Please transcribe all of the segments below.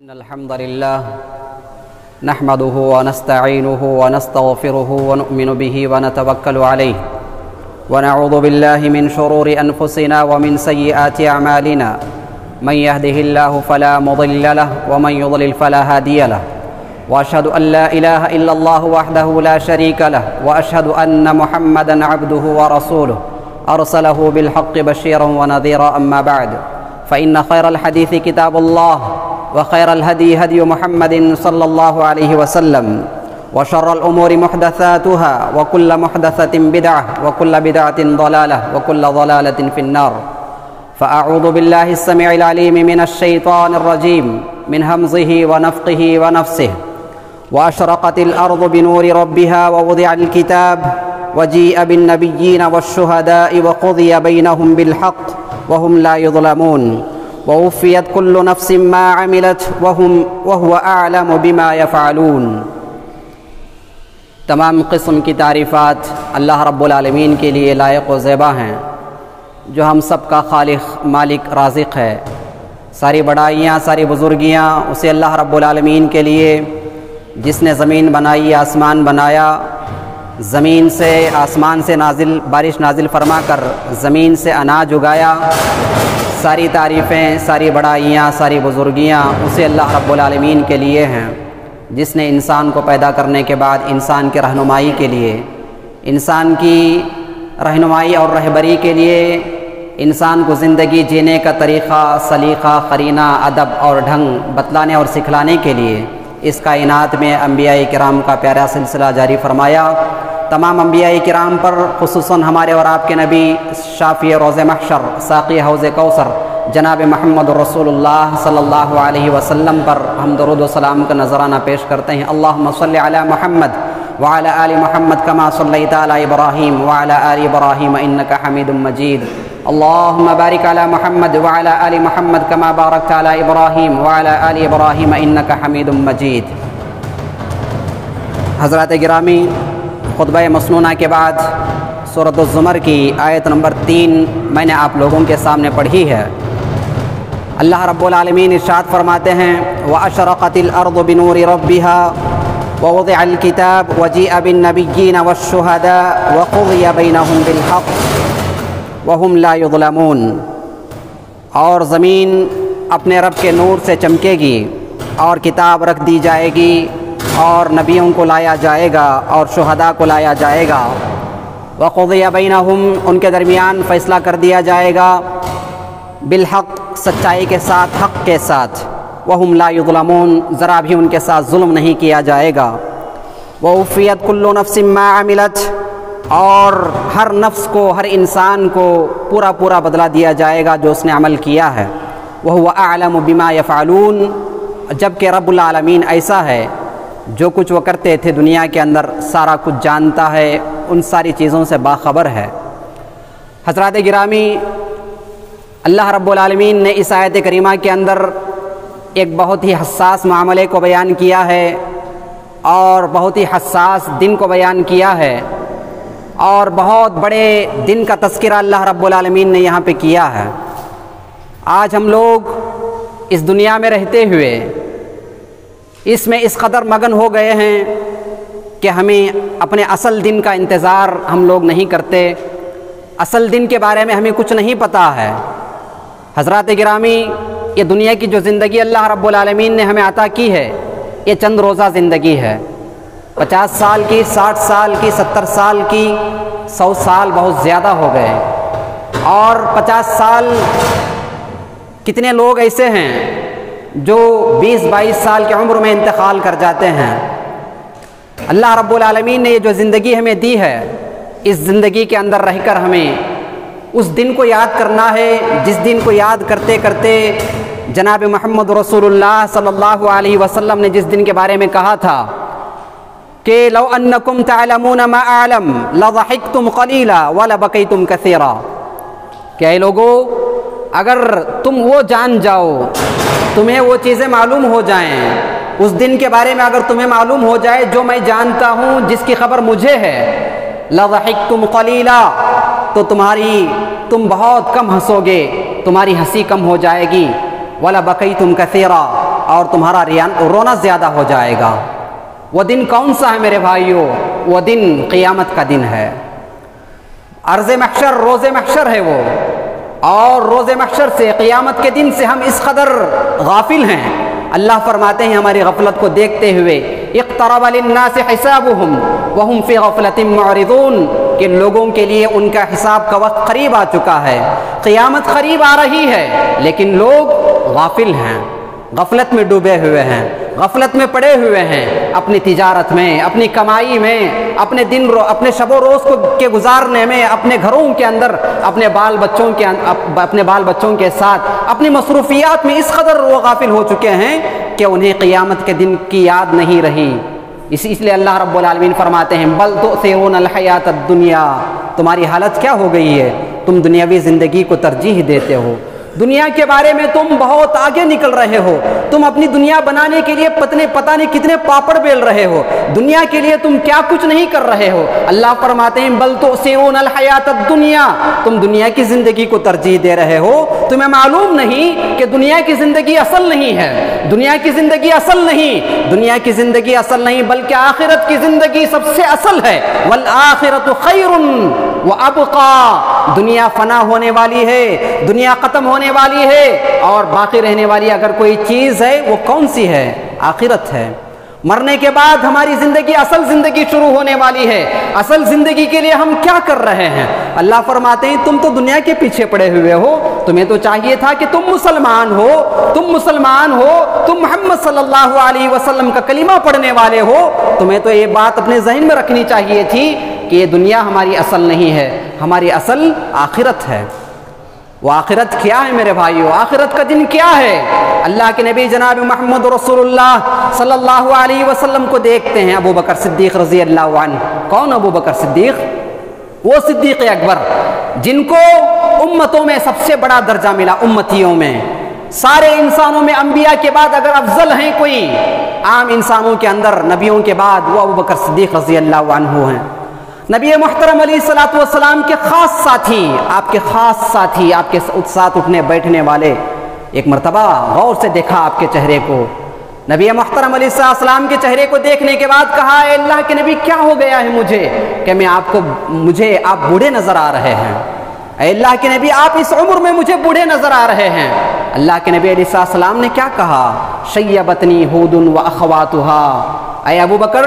إن الحمد لله نحمده ونستعينه ونستغفره ونؤمن به ونتوكل عليه ونعوذ بالله من شرور أنفسنا ومن سيئات أعمالنا من يهده الله فلا مضل له ومن يضلل فلا هادي له وأشهد أن لا إله إلا الله وحده لا شريك له وأشهد أن محمدا عبده ورسوله أرسله بالحق بشيرا ونذيرا أما بعد فإن خير الحديث كتاب الله وخير الهدي هدي محمد صلى الله عليه وسلم وشر الأمور محدثاتها وكل محدثة بدعة وكل بدعة ضلالة وكل ضلالة في النار فأعوذ بالله السميع العليم من الشيطان الرجيم من همزه ونفخه ونفسه وأشرقت الأرض بنور ربها ووضع الكتاب وجيء بالنبيين والشهداء وقضي بينهم بالحق وهم لا يظلمون ووفيت كل نفس ما عملت وهو أعلم بما يفعلون۔ تمام قسم کی تعریفات اللہ رب العالمین کے لیے لائق و زیبا ہیں جو ہم سب کا خالق مالک رازق ہے۔ ساری بڑائیاں ساری بزرگیاں اسے اللہ رب العالمین کے لیے جس نے زمین بنائی آسمان بنایا، زمین سے آسمان سے بارش نازل فرما کر زمین سے اناج اگایا۔ ساری تعریفیں ساری بڑائیاں ساری بزرگیاں اسے اللہ رب العالمین کے لیے ہیں جس نے انسان کو پیدا کرنے کے بعد انسان کی رہنمائی کے لیے، انسان کی رہنمائی اور رہبری کے لیے، انسان کو زندگی جینے کا طریقہ سلیقہ قرینہ ادب اور ڈھنگ بتلانے اور سکھلانے کے لیے اس کائنات میں انبیاء کرام کا پیارا سلسلہ جاری فرمایا۔ تمام انبیاء کرام پر خصوصاً ہمارے اور آپ کے نبی شافی روز محشر ساقی حوض کوثر جناب محمد رسول اللہ صلی اللہ علیہ وسلم پر ہم درود و سلام کا نذرانہ پیش کرتے ہیں۔ اللہم صلی علی محمد وعلی آل محمد کما صلیت علی ابراہیم وعلی آل ابراہیم انک حمید مجید۔ اللہم بارک علی محمد وعلی آل محمد کما بارکت علی ابراہیم وعلی آل ابراہیم انک حمید مجید۔ حضرات گرامی، خطبہ مسنونہ کے بعد سورۃ الزمر کی آیت نمبر 3 میں نے آپ لوگوں کے سامنے پڑھی ہے۔ اللہ رب العالمین ارشاد فرماتے ہیں وَأَشْرَقَتِ الْأَرْضُ بِنُورِ رَبِّهَا وَوُضِعَ الْكِتَابُ وَجِيءَ بِالنَّبِيِّينَ وَالشُّهَدَاءِ وَقُضِيَ بَيْنَهُم بِالْحَقِّ وَهُمْ لَا يُظْلَمُونَ۔ اور زمین اپنے رب کے نور سے چمکے گی اور کتاب رکھ دی جائے گی اور نبیوں کو لایا جائے گا اور شہداء کو لایا جائے گا۔ وَقُضِيَ بَيْنَهُمْ ان کے درمیان فیصلہ کر دیا جائے گا بالحق سچائی کے ساتھ حق کے ساتھ۔ وَهُمْ لَا يُظْلَمُونَ ذرا بھی ان کے ساتھ ظلم نہیں کیا جائے گا۔ وَوُفِّيَتْ كُلُّ نَفْسٍ مَّا عَمِلَتْ اور ہر نفس کو ہر انسان کو پورا بدلہ دیا جائے گا جو اس نے عمل کیا ہے۔ وَهُوَ أَعْلَمُ بِمَا يَفْعَلُونَ جبکہ رب العالمین ایسا ہے جو کچھ وہ کرتے تھے دنیا کے اندر سارا کچھ جانتا ہے، ان ساری چیزوں سے باخبر ہے۔ حضرات گرامی، اللہ رب العالمین نے اس آیت کریمہ کے اندر ایک بہت ہی حساس معاملے کو بیان کیا ہے اور بہت ہی حساس دن کو بیان کیا ہے اور بہت بڑے دن کا تذکرہ اللہ رب العالمین نے یہاں پہ کیا ہے۔ آج ہم لوگ اس دنیا میں رہتے ہوئے اس میں اس قدر مگن ہو گئے ہیں کہ ہمیں اپنے اصل دن کا انتظار ہم لوگ نہیں کرتے، اصل دن کے بارے میں ہمیں کچھ نہیں پتہ ہے۔ حضرات گرامی، یہ دنیا کی جو زندگی اللہ رب العالمین نے ہمیں عطا کی ہے یہ چند روزہ زندگی ہے۔ 50 سال کی، 60 سال کی، 70 سال کی، 100 سال بہت زیادہ ہو گئے۔ اور 50 سال کتنے لوگ ایسے ہیں جو 20-22 سال کی عمر میں انتقال کر جاتے ہیں۔ اللہ رب العالمین نے یہ جو زندگی ہمیں دی ہے، اس زندگی کے اندر رہ کر ہمیں اس دن کو یاد کرنا ہے جس دن کو یاد کرتے کرتے جناب محمد رسول اللہ صلی اللہ علیہ وسلم نے جس دن کے بارے میں کہا تھا کہ لو انکم تعلمون ما اعلم لضحکتم قلیلا ولبکیتم کثیرا، کہ اے لوگو اگر تم وہ جان جاؤ، تمہیں وہ چیزیں معلوم ہو جائیں، اس دن کے بارے میں اگر تمہیں معلوم ہو جائے جو میں جانتا ہوں جس کی خبر مجھے ہے، لضحکتم قلیلا تو تم بہت کم ہنسو گے، تمہاری ہنسی کم ہو جائے گی، وَلَبَكَيْتُمْ كَثِيرًا، اور تمہارا رونا زیادہ ہو جائے گا۔ وہ دن کون سا ہے میرے بھائیوں؟ وہ دن قیامت کا دن ہے، عرض محشر، روز محشر ہے وہ، اور روز محشر سے، قیامت کے دن سے ہم اس قدر غافل ہیں۔ اللہ فرماتے ہیں ہماری غفلت کو دیکھتے ہوئے، اقترب للناس حسابهم وهم في غفلة معرضون، کہ لوگوں کے لیے ان کا حساب کا وقت قریب آ چکا ہے، قیامت قریب آ رہی ہے، لیکن لوگ غافل ہیں، غفلت میں ڈوبے ہوئے ہیں، غفلت میں پڑے ہوئے ہیں، اپنی تجارت میں، اپنی کمائی میں، اپنے شب و روز کے گزارنے میں، اپنے گھروں کے اندر، اپنے بال بچوں کے ساتھ، اپنی مصروفیات میں اس قدر وہ غافل ہو چکے ہیں کہ انہیں قیامت کے دن کی یاد نہیں رہی۔ اس لیے اللہ رب العالمین فرماتے ہیں بل تؤثرون الحیات الدنیا، تمہاری حالت کیا ہو گئی ہے؟ تم دنیاوی زندگی کو ترجیح دیتے ہو، دنیا کے بارے میں تم بہت آگے نکل رہے ہو، تم اپنی دنیا بنانے کے لیے پتہ نہیں کتنے پاپڑ بیل رہے ہو، دنیا کے لیے تم کیا کچھ نہیں کر رہے ہو۔ اللہ فرماتے ہیں بل تؤثرون الحیات الدنیا، تم دنیا کی زندگی کو ترجیح دے رہے ہو، تمہیں معلوم نہیں کہ دنیا کی زندگی اصل نہیں ہے، دنیا کی زندگی اصل نہیں، دنیا کی زندگی اصل نہیں بلکہ آخرت کی زندگی سب سے اصل ہے۔ والآخرۃ خیر وابقی، دنیا فنا ہونے والی ہے، دنیا ختم ہونے والی ہے، اور باقی رہنے والی اگر کوئی چیز ہے وہ کون سی ہے؟ آخرت ہے۔ مرنے کے بعد ہماری زندگی، اصل زندگی شروع ہونے والی ہے۔ اصل زندگی کے لیے ہم کیا کر رہے ہیں؟ اللہ فرماتے ہیں تم تو دنیا کے پیچھے پڑے ہوئے ہو، تمہیں تو چاہیے تھا کہ تم مسلمان ہو، تم محمد صلی اللہ علیہ وسلم کا کلمہ پڑھنے والے ہو، تمہیں تو یہ بات اپنے ذہن میں رکھنی چاہیے تھی کہ یہ دنیا ہماری اصل نہیں ہے، ہماری اصل آخرت ہے۔ وہ آخرت کیا ہے میرے بھائیو؟ آخرت کا دن کیا ہے؟ اللہ کے نبی جناب محمد رسول اللہ صلی اللہ علیہ وسلم کو دیکھتے ہیں، ابو بکر صدیق رضی اللہ عنہ۔ کون ابو بکر صدیق؟ وہ صدیق اکبر جن کو امتوں میں سب سے بڑا درجہ ملا، امتیوں میں، سارے انسانوں میں انبیاء کے بعد اگر افضل ہیں کوئی عام انسانوں کے اندر، نبیوں کے بعد، وہ ابو بکر صدیق رضی اللہ عنہ ہیں۔ نبی محترم علیہ الصلوۃ والسلام کے خاص ساتھی، آپ کے خاص ساتھی، آپ کے ساتھ اٹھنے بیٹھنے والے، ایک مرتبہ غور سے دیکھا آپ کے چہرے کو، نبی محترم علیہ السلام کے چہرے کو دیکھنے کے بعد کہا اے اللہ کے نبی کیا ہو گیا ہے مجھے کہ مجھے آپ بوڑھے نظر آ رہے ہیں؟ اے اللہ کے نبی آپ اس عمر میں مجھے بوڑھے نظر آ رہے ہیں۔ اللہ کے نبی علیہ السلام نے کیا کہا؟ شیبتنی ہود و اخواتھا، اے ابو بکر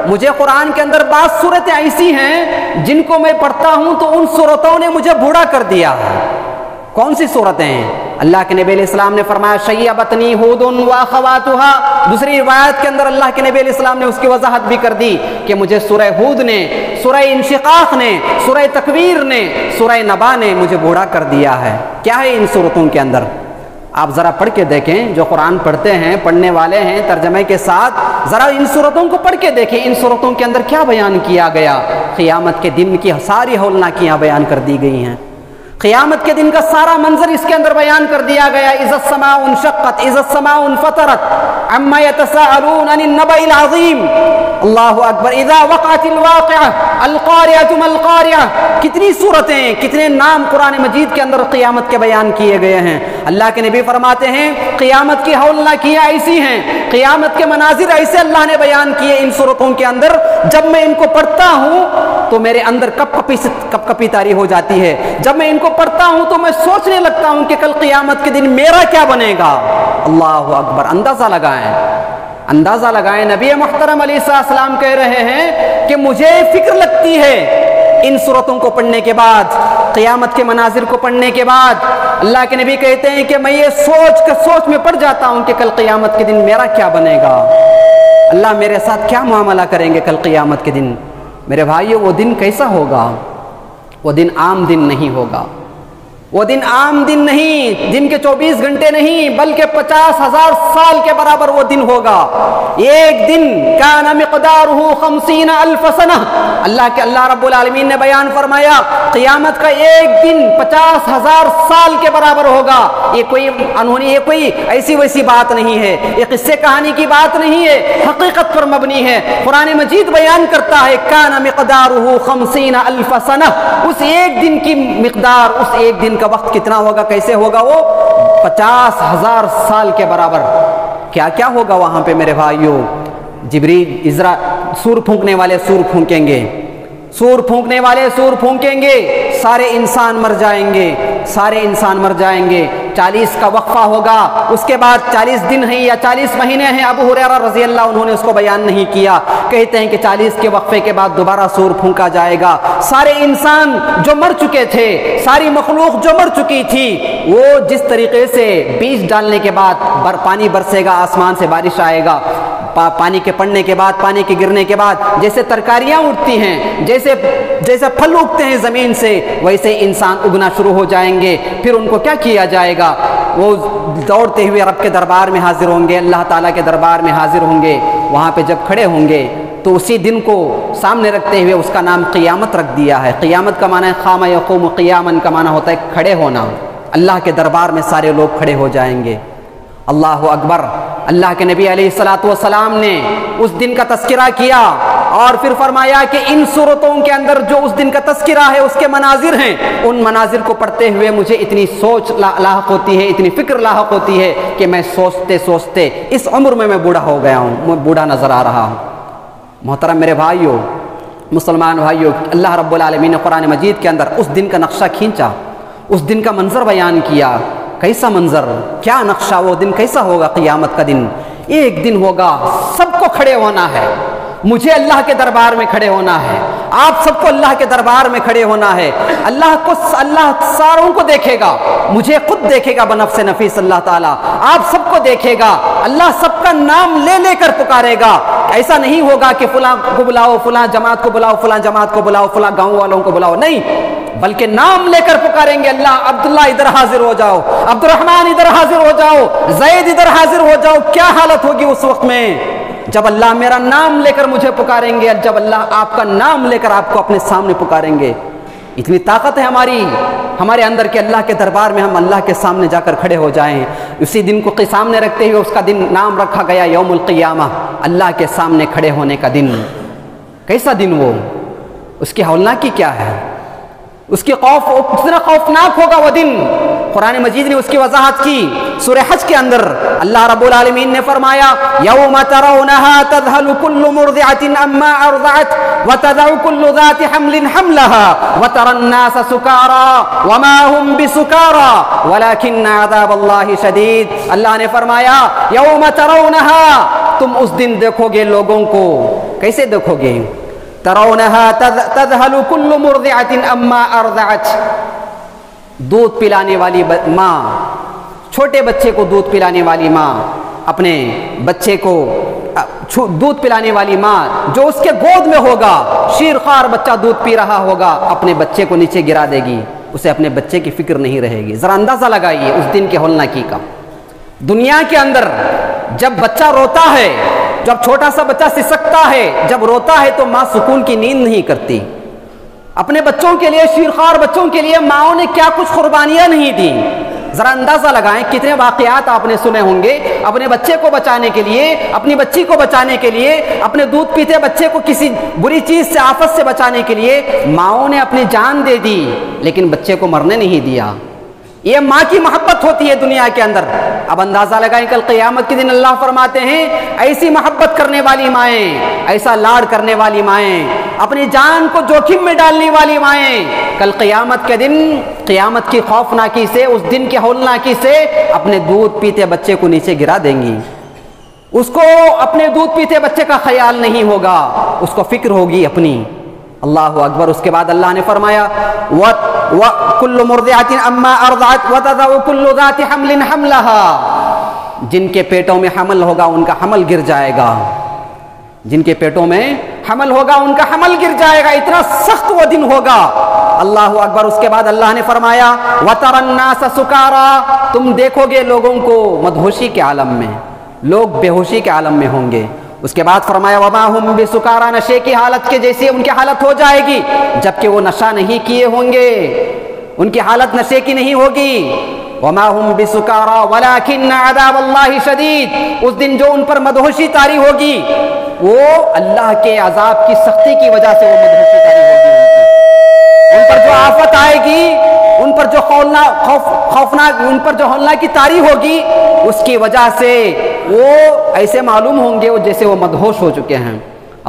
مجھے قرآن کے اندر بعض صورتیں ایسی ہیں جن کو میں پڑھتا ہوں تو ان صورتوں نے مجھے بوڑھا کر دیا ہے۔ کون سی صورتیں ہیں؟ اللہ کے نبی علیہ السلام نے فرمایا شیبتنی ہود و اخواتھا۔ دوسری روایت کے اندر اللہ کے نبی علیہ السلام نے اس کی وضاحت بھی کر دی کہ مجھے سورہ ہود نے، سورہ انشقاق نے، سورہ تکویر نے، سورہ نبا نے مجھے بوڑھا کر دیا ہے۔ کیا ہے ان صورتوں کے اندر؟ آپ ذرا پڑھ کے دیکھیں، جو قرآن پڑھتے ہیں، پڑھنے والے ہیں ترجمے کے ساتھ، ذرا ان صورتوں کو پڑھ کے دیکھیں، ان صورتوں کے اندر کیا بیان کیا گیا؟ قیامت کے دن کی ساری ہولناکیاں بیان کر دی گئی ہیں، قیامت کے دن کا سارا منظر اس کے اندر بیان کر دیا گیا۔ اذا السماء انشقت، اذا السماء انفطرت، عما يتساءلون عن النبأ العظیم، اللہ اکبر، اذا وقعت الواقعہ، القاریہ ما القاریہ۔ کتنی صورتیں، کتنے نام قرآن مجید کے اندر قیامت کے بیان کیے گئے ہیں۔ اللہ کے نبی فرماتے ہیں قیامت کی ہولناکیاں ایسی ہیں، قیامت کے مناظر ایسے اللہ نے بیان کیے ان صورتوں کے اندر، جب میں ان کو پڑھتا ہوں تو میرے اندر کپ کپی طاری ہو جاتی ہے۔ جب میں ان کو پڑھتا ہوں تو میں سوچنے لگتا ہوں کہ کل قیامت کے دن میرا کیا بنے گا۔ اللہ اکبر، اندازہ لگائیں، نبی محترم علیہ السلام کہہ رہے ہیں کہ مجھے فکر لگتی ہے ان صورتوں کو پڑھنے کے بعد، قیامت کے مناظر کو پڑھنے کے بعد۔ اللہ کے نبی کہتے ہیں کہ میں یہ سوچ میں پڑ جاتا ہوں کہ کل قیامت کے دن میرا کیا بنے گا، اللہ میرے ساتھ کیا معاملہ کریں گے کل قیامت کے دن۔ میرے بھائیو وہ دن کیسا ہوگا؟ وہ دن عام دن نہیں ہوگا، وہ دن عام دن نہیں، دن کے 24 گھنٹے نہیں بلکہ 50,000 سال کے برابر وہ دن ہوگا۔ ایک دن کان مقدارہ 50,000 سنہ، اللہ رب العالمین نے بیان فرمایا قیامت کا ایک دن 50,000 سال کے برابر ہوگا۔ یہ کوئی ایسی ویسی بات نہیں ہے، یہ قصے کہانی کی بات نہیں ہے، حقیقت پر مبنی ہے۔ قرآن مجید بیان کرتا ہے کان مقدارہ 50,000 سنہ، اس ایک دن کی مقدار، اس ایک دن دن کا وقت کتنا ہوگا، کیسے ہوگا؟ وہ 50,000 سال کے برابر۔ کیا کیا ہوگا وہاں پہ میرے بھائیوں؟ جبریل عزرا سور پھونکنے والے سور پھونکیں گے، سور پھونکنے والے سور پھونکیں گے، سارے انسان مر جائیں گے، سارے انسان مر جائیں گے۔ 40 کا وقفہ ہوگا، اس کے بعد 40 دن ہیں یا 40 مہینے ہیں، ابو ہریرہ رضی اللہ عنہ نے اس کو بیان نہیں کیا، کہتے ہیں کہ 40 کے وقفے کے بعد دوبارہ سور پھونکا جائے گا۔ سارے انسان جو مر چکے تھے، ساری مخلوق جو مر چکی تھی، وہ جس طریقے سے بیج ڈالنے کے بعد پانی برسے گا، آسمان سے بارش آئے گا، پانی کے پڑنے کے بعد، پانی کے گرنے کے بعد جیسے ترکاریاں اٹھتی ہیں، جیسے پھل اگتے ہیں زمین سے، ویسے انسان اگنا شروع ہو جائیں گے۔ پھر ان کو کیا کیا جائے گا؟ وہ دوڑتے ہوئے رب کے دربار میں حاضر ہوں گے، اللہ تعالیٰ کے دربار میں حاضر ہوں گے۔ وہاں پہ جب کھڑے ہوں گے تو اسی دن کو سامنے رکھتے ہوئے اس کا نام قیامت رکھ دیا ہے۔ قیامت کا معنی ہے قام یقوم قیامن کا معنی ہوتا ہے کھڑے ہونا۔ اللہ کے دربار میں سارے لوگ کھڑے ہو جائیں گے۔ اللہ اکبر۔ اللہ کے نبی علیہ الصلوۃ والسلام نے اس دن کا تذکرہ کیا اور پھر فرمایا کہ ان صورتوں کے اندر جو اس دن کا تذکرہ ہے، اس کے مناظر ہیں، ان مناظر کو پڑھتے ہوئے مجھے اتنی سوچ لاحق ہوتی ہے، اتنی فکر لاحق ہوتی ہے کہ میں سوچتے سوچتے اس عمر میں بوڑھا ہو گیا ہوں، میں بوڑھا نظر آ رہا ہوں۔ محترم میرے بھائیوں، مسلمان بھائیوں، اللہ رب العالمین نے قرآن مجید کے اندر اس دن کا نقشہ کھینچا، اس دن کا منظر بیان کیا۔ کیسا منظر، کیا نقشہ، وہ دن کیسا ہوگا؟ قیامت کا دن ایک دن ہوگا، سب کو کھڑے ہونا ہے، مجھے اللہ کے دربار میں کھڑے ہونا ہے، آپ سب کو اللہ کے دربار میں کھڑے ہونا ہے۔ اللہ ساروں کو دیکھے گا، مجھے خود دیکھے گا بنفس نفیس اللہ تعالیٰ، آپ سب کو دیکھے گا، اللہ سب کا نام لے لے کر پکارے گا۔ ایسا نہیں ہوگا کہ فلاں کو بلاؤ، فلاں جماعت کو بلاؤ، فلاں جماعت کو بلاؤ، فلاں گاؤں والوں کو بلاؤ، نہیں، بلکہ نام لے کر پکاریں گے۔ اللہ عبداللہ ادھر حاضر ہو جاؤ، عبد الرحمن ادھر حاضر ہو جاؤ، زید ادھر حاضر ہو جاؤ۔ کیا حالت ہوگی اس وقت میں جب اللہ میرا نام لے کر مجھے پکاریں گے، جب اللہ آپ کا نام لے کر آپ کو اپنے سامنے پکاریں گے۔ اتنی طاقت ہے ہمارے اندر کہ اللہ کے دربار میں ہم اللہ کے سامنے جا کر کھڑے ہو جائیں۔ اسی دن کو سامنے رکھتے ہوئے اس کا دن نام رکھا گیا یوم القیامہ، اللہ کے سامنے کھڑے ہونے کا دن۔ کیسا دن وہ، اس کی ہولناکی کیا ہے، اس کی کتنا خوفناک ہوگا وہ دن۔ قرآن مجید نے اس کی وضاحت کی سورہ حج کے اندر۔ اللہ رب العالمین نے فرمایا یوم ترونها تذهل كل مرضعة عما ارضعت وتضع كل ذات حمل حملها وترى الناس سكارى وما هم بسكارى ولكن عذاب الله شديد۔ اللہ نے فرمایا یوم ترونها، تم اس دن دیکھو گے لوگوں کو۔ کیسے دیکھو گے؟ ترونها تذهل كل مرضعة عما ارضعت، دودھ پلانے والی ماں، چھوٹے بچے کو دودھ پلانے والی ماں، اپنے بچے کو دودھ پلانے والی ماں جو اس کے گود میں ہوگا، شیرخوار بچہ دودھ پی رہا ہوگا، اپنے بچے کو نیچے گرا دے گی، اسے اپنے بچے کی فکر نہیں رہے گی۔ ذرا اندازہ لگائیے اس دن کے ہولناکی کا۔ دنیا کے اندر جب بچہ روتا ہے، جب چھوٹا سا بچہ سسکتا ہے، جب روتا ہے تو ماں سکون کی نیند نہیں کرتی۔ اپنے بچوں کے لیے، شیرخوار بچوں کے لیے ماؤں نے کیا کچھ قربانیاں نہیں دی۔ ذرا اندازہ لگائیں کتنے واقعات آپ نے سنے ہوں گے، اپنے بچے کو بچانے کے لیے، اپنی بچی کو بچانے کے لیے، اپنے دودھ پیتے بچے کو کسی بری چیز سے، آفت سے بچانے کے لیے ماؤں نے اپنی جان دے دی، لیکن بچے کو مرنے نہیں دیا۔ یہ ماں کی محبت ہوتی ہے دنیا کے اندر۔ اب اندازہ لگائیں کل قیامت کے دن اللہ فرماتے ہیں ایسی محبت کرنے والی مائیں، ایسا لاڑ کرنے والی مائیں، اپنی جان کو جوخم میں ڈالنے والی مائیں، کل قیامت کے دن قیامت کی خوفناکی سے، اس دن کی ہولناکی سے اپنے دودھ پیتے بچے کو نیچے گرا دیں گی۔ اس کو اپنے دودھ پیتے بچے کا خیال نہیں ہوگا، اس کو فکر ہوگی اپنی۔ اللہ اکبر۔ اس کے بعد اللہ نے فرمایا وَكُلُّ مُرْضِعَةٍ أَمَّا أَرْضَعَتْ وَتَضَعُ كُلُّ ذَاتِ حَمْلٍ حَمْلَهَا، جن کے پیٹوں میں حمل ہوگا ان کا حمل گر جائے گا، جن کے پیٹوں میں حمل ہوگا ان کا حمل گر جائے گا۔ اتنا سخت وہ دن ہوگا۔ اللہ اکبر۔ اس کے بعد اللہ نے فرمایا وَتَرَى النَّاسَ سُكَارَى، تم دیکھو گے لوگوں کو مدہوشی کے عالم میں، لوگ بے ہوشی کے عالم میں ہوں گے۔ اس کے بعد فرمایا وَمَا هُمْ بِسُكَارَى، نشے کی حالت کے جیسی ان کی حالت ہو جائے گی، جبکہ وہ نشہ نہیں کیے ہوں گے، ان کی حالت نشے کی نہیں ہوگی۔ وَمَا هُمْ بِسُكَارَى وَلَكِنَّ عَذَابَ اللَّهِ شَدِيدٌ، اس دن جو ان پر مدہوشی طاری ہوگی وہ اللہ کے عذاب کی سختی کی وجہ سے وہ مدہوشی طاری ہوگی۔ ان پر جو آفت آئے گی، ان پر جو خوفناک ان پر جو ہولناکی طاری ہوگی اس کی وجہ سے وہ ایسے معلوم ہوں گے جیسے وہ مدہوش ہو چکے ہیں۔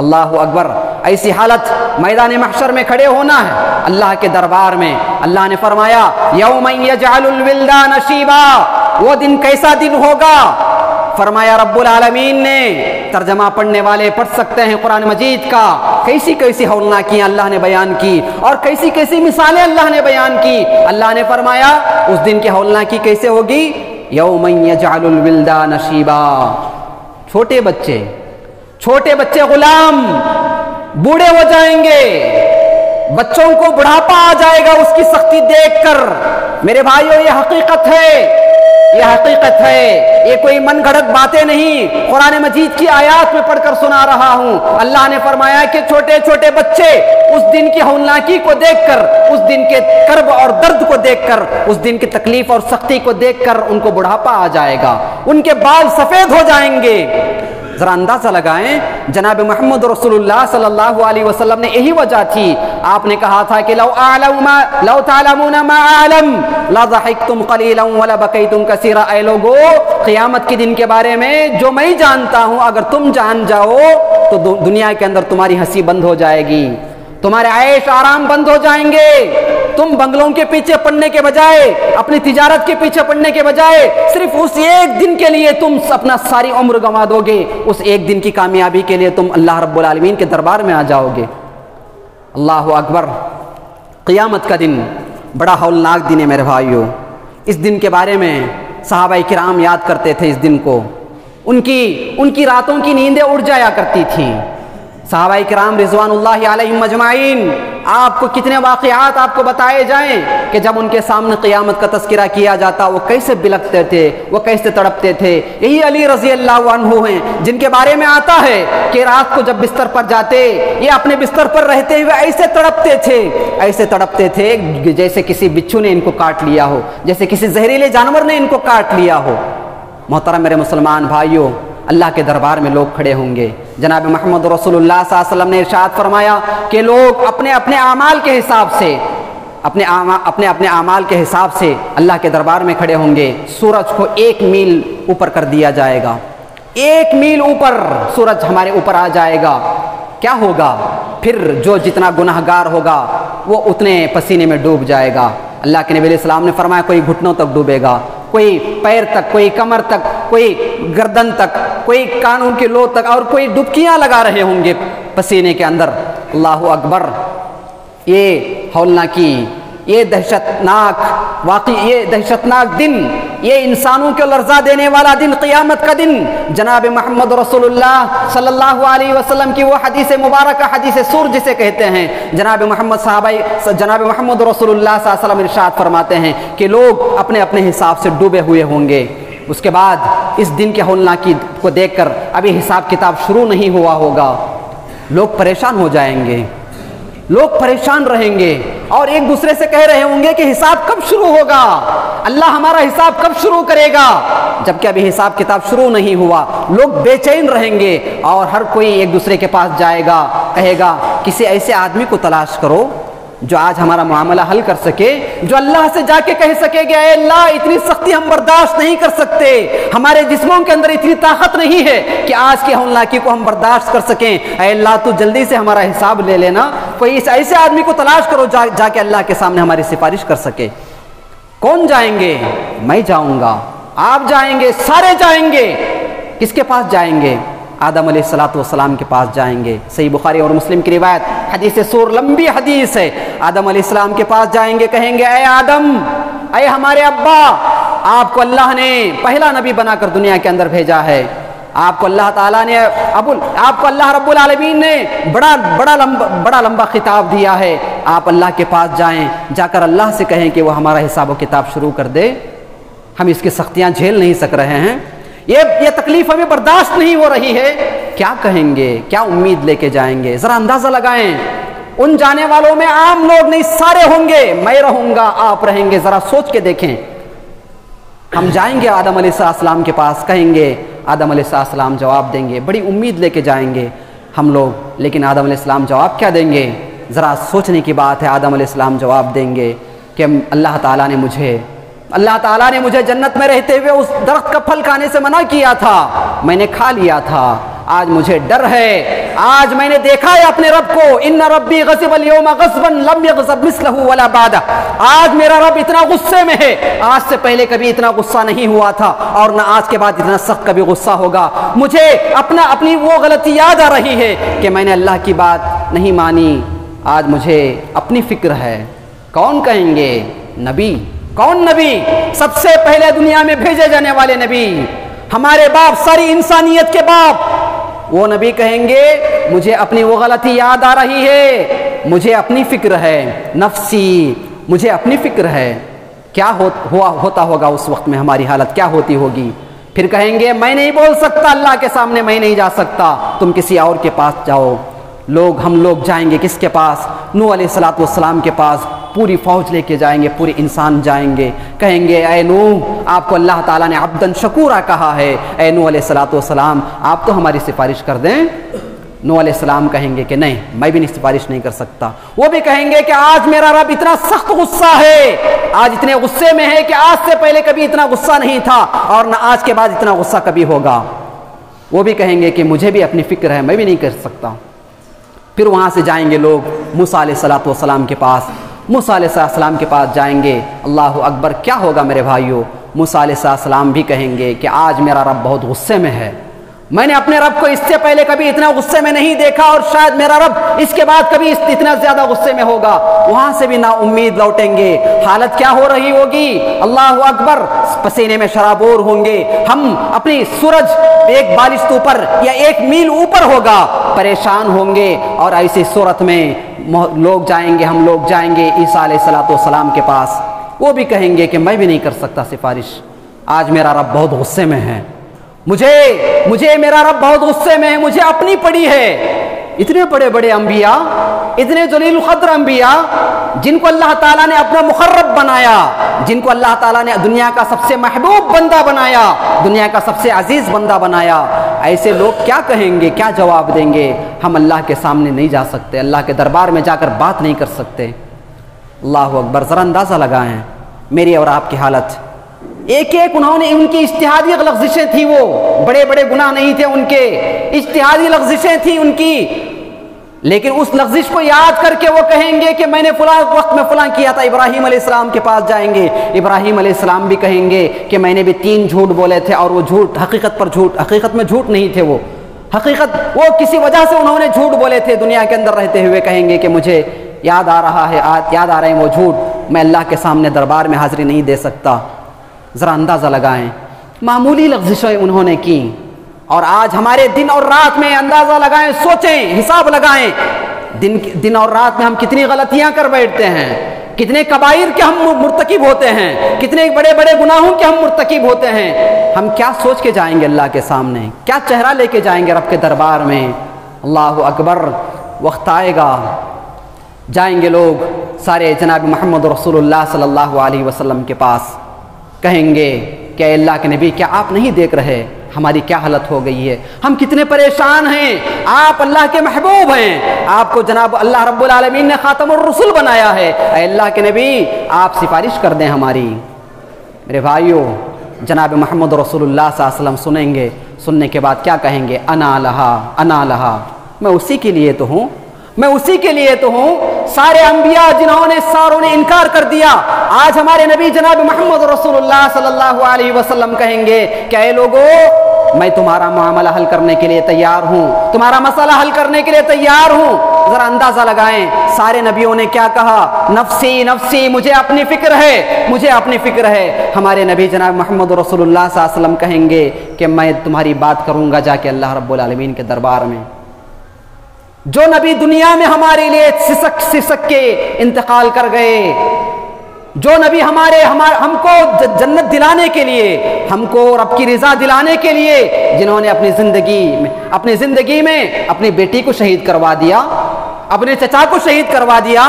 اللہ اکبر، ایسی حالت میدان محشر میں کھڑے ہونا ہے اللہ کے دربار میں۔ اللہ نے فرمایا یوم یجعل الولدان شیبا، وہ دن کیسا دن ہوگا؟ فرمایا رب العالمین نے، ترجمہ پڑھنے والے پڑھ سکتے ہیں قرآن مجید کا، کیسی کیسی ہولناکیاں اللہ نے بیان کی اور کیسی کیسی مثالیں اللہ نے بیان کی۔ اللہ نے فرمایا اس دن کی ہولناکی کیسے ہوگی؟ یوم یجعل الولدان شیبا، چھوٹے بچے غلام بوڑھے ہو جائیں گے، بچوں کو بڑھاپا آ جائے گا اس کی سختی دیکھ کر۔ میرے بھائیو یہ حقیقت ہے، یہ کوئی من گھڑت باتیں نہیں، قرآن مجید کی آیات میں پڑھ کر سنا رہا ہوں۔ اللہ نے فرمایا کہ چھوٹے چھوٹے بچے اس دن کی ہولناکی کو دیکھ کر، اس دن کے کرب اور درد کو دیکھ کر، اس دن کی تکلیف اور سختی کو دیکھ کر ان کو بڑھاپا آ جائے گا، ان کے بال سفید ہو جائیں گے۔ ذرا اندازہ لگائیں، جناب محمد رسول اللہ صلی اللہ علیہ وسلم نے یہی وجہ تھی، آپ نے کہا تھا کہ لو تعلمون ما اعلم لضحكتم قليلا ولبكيتم كثيرا۔ اے لوگو، قیامت کے دن کے بارے میں جو میں جانتا ہوں اگر تم جان جاؤ تو دنیا کے اندر تمہاری ہنسی بند ہو جائے گی، تمہارے عیش آرام بند ہو جائیں گے، تم بنگلوں کے پیچھے پڑنے کے بجائے، اپنی تجارت کے پیچھے پڑنے کے بجائے صرف اس ایک دن کے لیے تم اپنا ساری عمر گنوا دو گے، اس ایک دن کی کامیابی کے لیے تم اللہ رب العالمین کے دربار میں آ جاؤ گے۔ اللہ اکبر، قیامت کا دن بڑا ہولناک دن ہے میرے بھائیو۔ اس دن کے بارے میں صحابہ کرام یاد کرتے تھے، اس دن کو ان کی راتوں کی نیندیں اڑ جایا کرتی تھیں۔ صحابہ کرام رضوان اللہ علیہم اجمعین، آپ کو کتنے واقعات آپ کو بتائے جائیں کہ جب ان کے سامنے قیامت کا تذکرہ کیا جاتا وہ کیسے بلکتے تھے، وہ کیسے تڑپتے تھے۔ یہی علی رضی اللہ عنہ ہیں جن کے بارے میں آتا ہے کہ رات کو جب بستر پر جاتے، یہ اپنے بستر پر رہتے ہوئے ایسے تڑپتے تھے جیسے کسی بچھو نے ان کو کاٹ لیا ہو، جیسے کسی زہریلے جانور نے ان کو کاٹ لیا ہو۔ محترم میرے مسلمان بھائیوں، اللہ کے دربار میں لوگ کھڑے ہوں گے۔ جناب محمد رسول اللہ صلی اللہ علیہ وسلم نے ارشاد فرمایا کہ لوگ اپنے اعمال کے حساب سے اپنے اعمال کے حساب سے اللہ کے دربار میں کھڑے ہوں گے۔ سورج کو 1 میل اوپر کر دیا جائے گا، 1 میل اوپر سورج ہمارے اوپر آ جائے گا۔ کیا ہوگا پھر؟ جو جتنا گناہگار ہوگا وہ اتنے پسینے میں ڈوب جائے گا۔ اللہ کے نبی علیہ السلام نے فرمایا کوئی گھٹنوں تک ڈوبے گا، کوئی پیر تک، کوئی کمر تک، کوئی گردن تک، کوئی کانوں کے لو تک، اور کوئی ڈبکیاں لگا رہے ہوں گے پسینے کے اندر۔ اللہ اکبر، یہ ہولناکی، یہ دہشتناک دن، یہ انسانوں کو لرزا دینے والا دن، قیامت کا دن، جناب محمد رسول اللہ صلی اللہ علیہ وسلم کی وہ حدیث مبارکہ، حدیث سور جسے کہتے ہیں، جناب محمد رسول اللہ صلی اللہ علیہ وسلم ارشاد فرماتے ہیں کہ لوگ اپنے اپنے حساب سے ڈوبے ہوئے ہوں گے۔ اس کے بعد اس دن کے ہولناکی کو دیکھ کر ابھی حساب کتاب شروع نہیں ہوا ہوگا، لوگ پریشان ہو جائیں گے، لوگ پریشان رہیں گے اور ایک دوسرے سے کہہ رہے ہوں گے کہ حساب کب شروع ہوگا، اللہ ہمارا حساب کب شروع کرے گا، جبکہ ابھی حساب کتاب شروع نہیں ہوا۔ لوگ بے چین رہیں گے اور ہر کوئی ایک دوسرے کے پاس جائے گا، کہے گا کسی ایسے آدمی کو تلاش کرو جو آج ہمارا معاملہ حل کر سکے، جو اللہ سے جا کے کہہ سکے کہ اے اللہ اتنی سختی ہم برداشت نہیں کر سکتے، ہمارے جسموں کے اندر اتنی طاقت نہیں ہے کہ آج کی ہولناکی کو ہم برداشت کر سکیں، اے اللہ تو جلدی سے ہمارا حساب لے لینا۔ کوئی ایسے آدمی کو تلاش کرو جا کے اللہ کے سامنے ہماری سفارش کر سکے۔ کون جائیں گے؟ میں جاؤں گا، آپ جائیں گے، سارے جائیں گے۔ کس کے پاس جائیں گے؟ آدم علیہ السلام کے پاس جائیں گے۔ صحیح بخاری اور مسلم کی روایت، حدیث سور، لمبی حدیث ہے۔ آدم علیہ السلام کے پاس جائیں گے، کہیں گے اے آدم، اے ہمارے ابا، آپ کو اللہ نے پہلا نبی بنا کر دنیا کے اندر بھیجا ہے، آپ کو اللہ تعالیٰ نے آپ کو اللہ رب العالمین نے بڑا لمبا خطاب دیا ہے، آپ اللہ کے پاس جائیں، جا کر اللہ سے کہیں کہ وہ ہمارا حساب و کتاب شروع کر دے، ہم اس کی سختیاں جھیل نہیں سک رہے ہیں، یہ تکلیف ہمیں برداشت نہیں ہو رہی ہے۔ کیا کہیں گے؟ کیا امید لے کے جائیں گے؟ ذرا اندازہ لگائیں، ان جانے والوں میں عام لوگ نہیں، سارے ہوں گے، میں رہوں گا، آپ رہیں گے۔ ذرا سوچ کے دیکھیں، ہم جائیں گے آدم علیہ السلام کے پاس، کہیں گے، آدم علیہ السلام جواب دیں گے، بڑی امید لے کے جائیں گے ہم لوگ، لیکن آدم علیہ السلام جواب کیا دیں گے؟ ذرا سوچنے کی بات ہے۔ آدم علیہ السلام جواب دیں گے کہ اللہ تعالیٰ نے مجھے جنت میں رہتے ہوئے اس درخت کا پھل کھانے سے منع کیا تھا، میں نے کھا لیا تھا، آج مجھے ڈر ہے، آج میں نے دیکھا ہے اپنے رب کو، ان ربی غضب اليوم غضبا لم یغضب مثلہ ولا بعدہ، آج میرا رب اتنا غصے میں ہے، آج سے پہلے کبھی اتنا غصہ نہیں ہوا تھا اور نہ آج کے بعد اتنا سخت کبھی غصہ ہوگا۔ مجھے اپنی وہ غلطی یاد آ رہی ہے کہ میں نے اللہ کی بات نہیں مانی، آج مجھے اپنی فکر ہے۔ کون کہیں گے؟ نبی۔ کون نبی؟ سب سے پہلے دنیا میں بھیجے جانے والے نبی، ہمارے باپ، ساری انسانیت کے باپ، وہ نبی کہیں گے مجھے اپنی وہ غلطی یاد آ رہی ہے، مجھے اپنی فکر ہے، نفسی، مجھے اپنی فکر ہے۔ کیا ہوتا ہوگا اس وقت میں، ہماری حالت کیا ہوتی ہوگی؟ پھر کہیں گے میں نہیں بول سکتا اللہ کے سامنے، میں نہیں جا سکتا، تم کسی اور کے پاس جاؤ۔ ہم لوگ جائیں گے کس کے پاس؟ نوح علیہ السلام کے پاس، پوری فوج لے کے جائیں گے، پورے انسان جائیں گے، کہیں گے اے نوح، آپ کو اللہ تعالیٰ نے عبدن شکورا کہا ہے، اے نوح علیہ السلام آپ تو ہماری سفارش کر دیں۔ نوح علیہ السلام کہیں گے کہ نہیں، میں بھی سفارش نہیں کر سکتا۔ وہ بھی کہیں گے کہ آج میرا رب اتنا سخت غصہ ہے، آج اتنے غصے میں ہے کہ آج سے پہلے کبھی اتنا غصہ نہیں تھا اور نہ آج کے بعد اتنا غصہ کبھی ہوگا۔ وہ بھی کہیں گے کہ مجھے بھی اپنی فکر ہے، میں بھی نہیں کر سکتا۔ پھر وہاں سے جائیں گے لوگ موسیٰ علیہ السلام کے پاس، موسیٰ علیہ السلام کے پاس جائیں گے، اللہ اکبر، کیا ہوگا میرے بھائیوں؟ موسیٰ علیہ السلام بھی کہیں گے کہ آج میرا رب بہت غصے میں ہے، میں نے اپنے رب کو اس سے پہلے کبھی اتنا غصے میں نہیں دیکھا اور شاید میرا رب اس کے بعد کبھی اتنا زیادہ غصے میں ہوگا۔ وہاں سے بھی نا امید لوٹیں گے، حالت کیا ہو رہی ہوگی؟ اللہ اکبر، پسینے میں شرابور ہوں گے، ہم اپنی سورج ایک بالشت اوپر یا ایک میل اوپر ہوگا، پریشان ہوں گے، اور ایسی صورت میں ہم لوگ جائیں گے عیسیٰ علیہ السلام کے پاس، وہ بھی کہیں گے کہ میں بھی نہیں کر سکتا سفارش، آج میرا رب بہت غصے میں ہے، مجھے میرا رب بہت غصے میں ہے، مجھے اپنی پڑی ہے۔ اتنے بڑے بڑے انبیاء، اتنے جلیل القدر انبیاء، جن کو اللہ تعالیٰ نے اپنا مقرب بنایا، جن کو اللہ تعالیٰ نے دنیا کا سب سے محبوب بندہ بنایا، دنیا کا سب سے عزیز بندہ بنایا، ایسے لوگ کیا کہیں گے، کیا جواب دیں گے؟ ہم اللہ کے سامنے نہیں جا سکتے، اللہ کے دربار میں جا کر بات نہیں کر سکتے۔ اللہ اکبر، ذرا اندازہ لگائیں میری اور آپ کی حالت۔ ایک انہوں نے، ان کی اجتہادی لغزشیں تھیں، وہ بڑے بڑے گناہ نہیں تھے ان کے، اجتہادی لغزشیں تھیں ان کی، لیکن اس لغزش کو یاد کر کے وہ کہیں گے کہ میں نے فلاں وقت میں فلاں کیا تھا۔ ابراہیم علیہ السلام کے پاس جائیں گے، ابراہیم علیہ السلام بھی کہیں گے کہ میں نے بھی 3 جھوٹ بولے تھے، اور وہ جھوٹ حقیقت میں جھوٹ نہیں تھے، وہ کسی وجہ سے انہوں نے جھوٹ بولے تھے دنیا کے اندر رہتے ہوئے، کہیں گے کہ مجھے یاد آ رہے ہیں وہ جھوٹ، میں اللہ کے سامنے دربار میں حاضری نہیں دے سکتا۔ ذرا اندازہ لگائیں، معمولی لغزشیں انہوں نے کی، اور آج ہمارے دن اور رات میں اندازہ لگائیں، سوچیں، حساب لگائیں، دن اور رات میں ہم کتنی غلطیاں کر بیٹھتے ہیں، کتنے کبائر کے ہم مرتکب ہوتے ہیں، کتنے بڑے بڑے گناہوں کے ہم مرتکب ہوتے ہیں۔ ہم کیا سوچ کے جائیں گے اللہ کے سامنے، کیا چہرہ لے کے جائیں گے رب کے دربار میں؟ اللہ اکبر، وقت آئے گا، جائیں گے لوگ سارے جناب محمد رسول اللہ صلی اللہ علیہ وسلم کے پاس، کہیں گے کہ اے اللہ کے نبی، کیا آپ نہیں دیکھ رہے ہماری کیا حالت ہو گئی ہے، ہم کتنے پریشان ہیں، آپ اللہ کے محبوب ہیں، آپ کو جناب اللہ رب العالمین نے خاتم الرسل بنایا ہے، اے اللہ کے نبی آپ سفارش کر دیں ہماری۔ میرے بھائیوں، جناب محمد رسول اللہ صلی اللہ علیہ وسلم سنیں گے، سننے کے بعد کیا کہیں گے؟ انا لہا، میں اسی کے لیے تو ہوں، میں اسی کے لیے تو ہوں۔ سارے انبیاء ساروں نے انکار کر دیا، آج ہمارے نبی جناب محمد رسول اللہ صلی اللہ علیہ وسلم کہیں گے کہ اے لوگو، میں تمہارا معاملہ حل کرنے کے لیے تیار ہوں، تمہارا مسئلہ حل کرنے کے لیے تیار ہوں۔ ذرا اندازہ لگائیں، سارے نبیوں نے کیا کہا؟ نفسی نفسی، مجھے اپنی فکر ہے، مجھے اپنی فکر ہے۔ ہمارے نبی جناب محمد رسول اللہ صلی اللہ علیہ وسلم کہیں گے کہ میں تمہاری بات کروں گا جا کے اللہ رب العالمین کے دربار میں۔ جو نبی دنیا میں ہمارے لیے سسک کے انتقال کر گئے، جو نبی ہم کو جنت دلانے کے لیے، ہم کو رب کی رضا دلانے کے لیے، جنہوں نے اپنی زندگی میں اپنی بیٹی کو شہید کروا دیا، اپنے چچا کو شہید کروا دیا،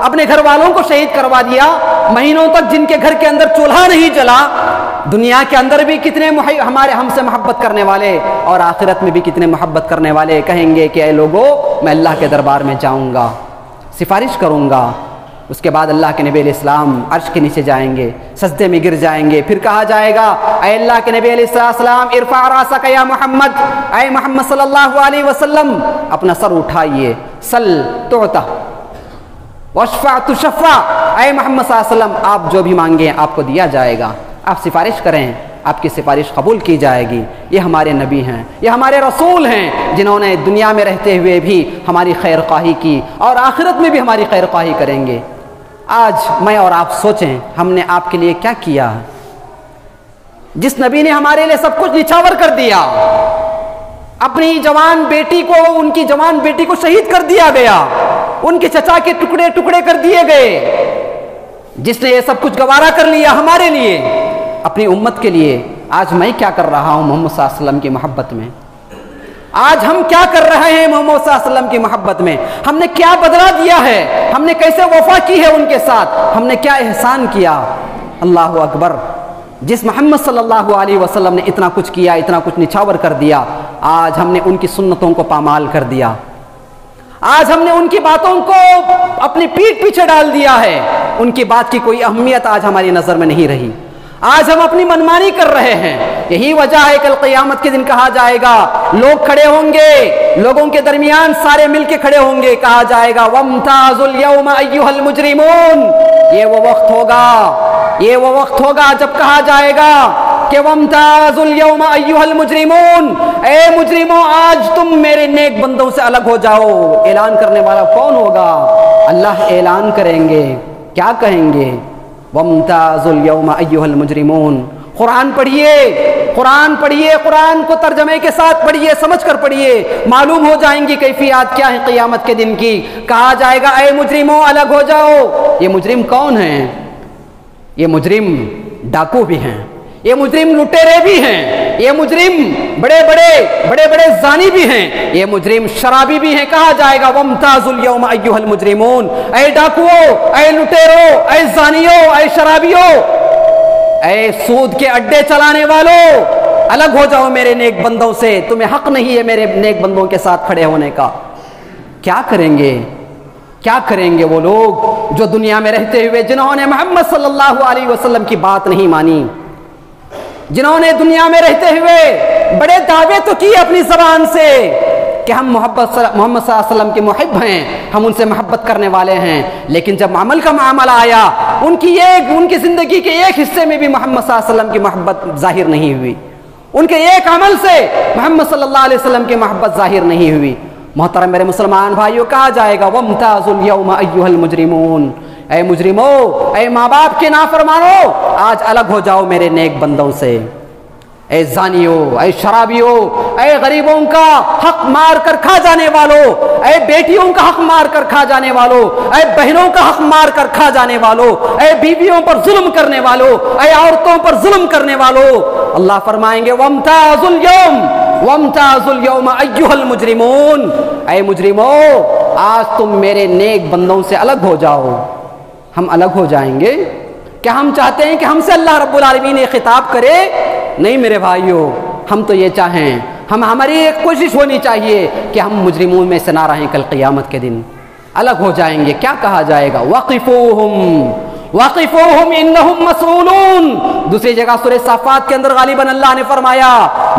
اپنے گھر والوں کو شہید کروا دیا، مہینوں تک جن کے گھر کے اندر چولہا نہیں جلا، دنیا کے اندر بھی کتنے ہم سے محبت کرنے والے اور آخرت میں بھی کتنے محبت کرنے والے کہیں گے کہ اے لوگو، میں اللہ کے دربار میں جاؤں گا، سفارش کروں گا، اس کے بعد اللہ کے نبی علیہ السلام عرش کے نیچے جائیں گے، سجدے میں گر جائیں گے، پھر کہا جائے گا اے اللہ کے نبی علیہ السلام ارفع راسک یا محمد، اے محمد صلی اللہ علیہ وسلم اپنا سر اٹھائیے، سل تعطى واشفع تشفع، اے محمد صلی اللہ علیہ وسلم آپ جو بھی مانگیں آپ کو دیا جائے گا، آپ سفارش کریں آپ کی سفارش قبول کی جائے گی۔ یہ ہمارے نبی ہیں، یہ ہمارے رسول ہیں جنہوں نے دنیا میں رہتے ہوئے بھی ہماری خیر خواہی کی اور آخرت میں بھی ہماری خیر خواہی کریں گے۔ آج میں اور آپ سوچیں ہم نے آپ کے لیے کیا کیا؟ جس نبی نے ہمارے لیے سب کچھ نچھاور کر دیا، اپنی جوان بیٹی کو، ان کی جوان بیٹی کو شہید کر دیا گیا، ان کے چچا کے ٹکڑے ٹکڑے کر دیے گئے، جس نے یہ سب کچھ گوارا کر لیا ہمارے لیے، اپنی امت کے لیے۔ آج میں کیا کر رہا ہوں محمد صلی اللہ علیہ وسلم کی محبت میں؟ آج ہم کیا کر رہے ہیں محمد صلی اللہ علیہ وسلم کی محبت میں؟ ہم نے کیا بدلہ دیا ہے؟ ہم نے کیسے وفا کی ہے ان کے ساتھ؟ ہم نے کیا احسان کیا؟ اللہ اکبر! جس محمد صلی اللہ علیہ وسلم نے اتنا کچھ کیا، اتنا کچھ نچھاور کر دیا، آج ہم نے ان کی سنتوں کو پامال کر دیا، آج ہم نے ان کی باتوں کو اپنی پیٹھ پیچھے ڈال دیا ہے، ان کی بات کی کوئی اہمیت آج ہماری نظر میں نہیں رہی، آج ہم اپنی منمانی کر رہے ہیں۔ یہی وجہ ہے کل قیامت کے دن کہا جائے گا، لوگ کھڑے ہوں گے، لوگوں کے درمیان سارے مل کے کھڑے ہوں گے، کہا جائے گا وَامْتَازُوا الْيَوْمَ أَيُّهَا الْمُجْرِمُونَ۔ یہ وہ وقت ہوگا جب کہا جائے گا کہ وَامْتَازُوا الْيَوْمَ أَيُّهَا الْمُجْرِمُونَ، اے مجرموں آج تم میرے نیک بندوں سے الگ ہو جاؤ۔ اعلان کرنے والا کون ہوگا؟ اللہ اعلان کریں گے، کیا کہیں گے؟ وَامْتَازُوا الْيَوْمَ أَيُّهَا الْمُجْرِمُونَ۔ قرآن پڑھیے، قرآن کو ترجمے کے ساتھ پڑھیے، سمجھ کر پڑھیے، معلوم ہو جائیں گی کیفیات کیا ہے قیامت کے دن کی۔ کہا جائے گا اے مجرموں الگ ہو جاؤ۔ یہ مجرم کون ہیں؟ یہ مجرم ڈاکو بھی ہیں، یہ مجرم لٹیرے بھی ہیں، یہ مجرم بڑے بڑے زانی بھی ہیں، یہ مجرم شرابی بھی ہیں۔ کہا جائے گا وَامْتَازُوا الْيَوْمَ أَيُّهَا الْمُجْرِمُونَ، اے ڈاکوؤں، اے لٹیروں، اے زانیوں، اے شرابیوں، اے سود کے اڈے چلانے والوں، الگ ہو جاؤ میرے نیک بندوں سے، تمہیں حق نہیں ہے میرے نیک بندوں کے ساتھ کھڑے ہونے کا۔ کیا کریں گے وہ لوگ جو دنیا میں رہتے ہوئے جنہوں نے محمد صلی اللہ علیہ وسلم کی بات نہیں مانی، جنہوں نے دنیا میں رہتے ہوئے بڑے دعوے تو کیے اپنی زبان سے کہ ہم محمد صلی اللہ علیہ وسلم کے محب ہیں، ہم ان سے محبت کرنے والے ہیں، لیکن جب عمل کا معاملہ آیا ان کی زندگی کے ایک حصے میں بھی محمد صلی اللہ علیہ وسلم کی محبت ظاہر نہیں ہوئی، ان کے ایک عمل سے محمد صلی اللہ علیہ وسلم کی محبت ظاہر نہیں ہوئی۔ محترم میرے مسلمان بھائیوں، کہا جائے گا وَامْتَازُوا الْيَوْمَ أَيُّهَا الْمُجْرِمُونَ، اے مجرموں، اے ماں باپ کے نافرمانوں، آج الگ ہو جاؤ میرے نیک بندوں سے۔ اے زانیوں، اے شرابیوں، اے غریبوں کا حق مار کر کھا جانے والوں، اے بیٹیوں کا حق مار کر کھا جانے والوں، اے بہنوں کا حق مار کر کھا جانے والوں، اے بیویوں پر ظلم کرنے والوں، اے عورتوں پر ظلم کرنے والوں، اللہ فرمائیں گے وَامْتَازُوا الْيَوْمَ أَيُّهَا الْمُجْرِمُونَ، اے مجرموں آج تم میرے نیک بندوں سے الگ ہو جاؤ۔ ہم الگ ہو جائیں گے؟ کیا ہم چاہتے ہیں کہ ہم سے اللہ رب العالمین یہ خطاب کرے؟ نہیں میرے بھائیوں، ہم تو یہ چاہیں، ہماری ایک کوشش ہونی چاہیے کہ ہم مجرموں میں سے نہ رہیں، کل قیامت کے دن الگ ہو جائیں گے۔ کیا کہا جائے گا؟ وَقِفُوهُمْ إِنَّهُمْ مَسْئُولُونَ۔ دوسری جگہ سورہ صافات کے اندر غالباً اللہ نے فرمایا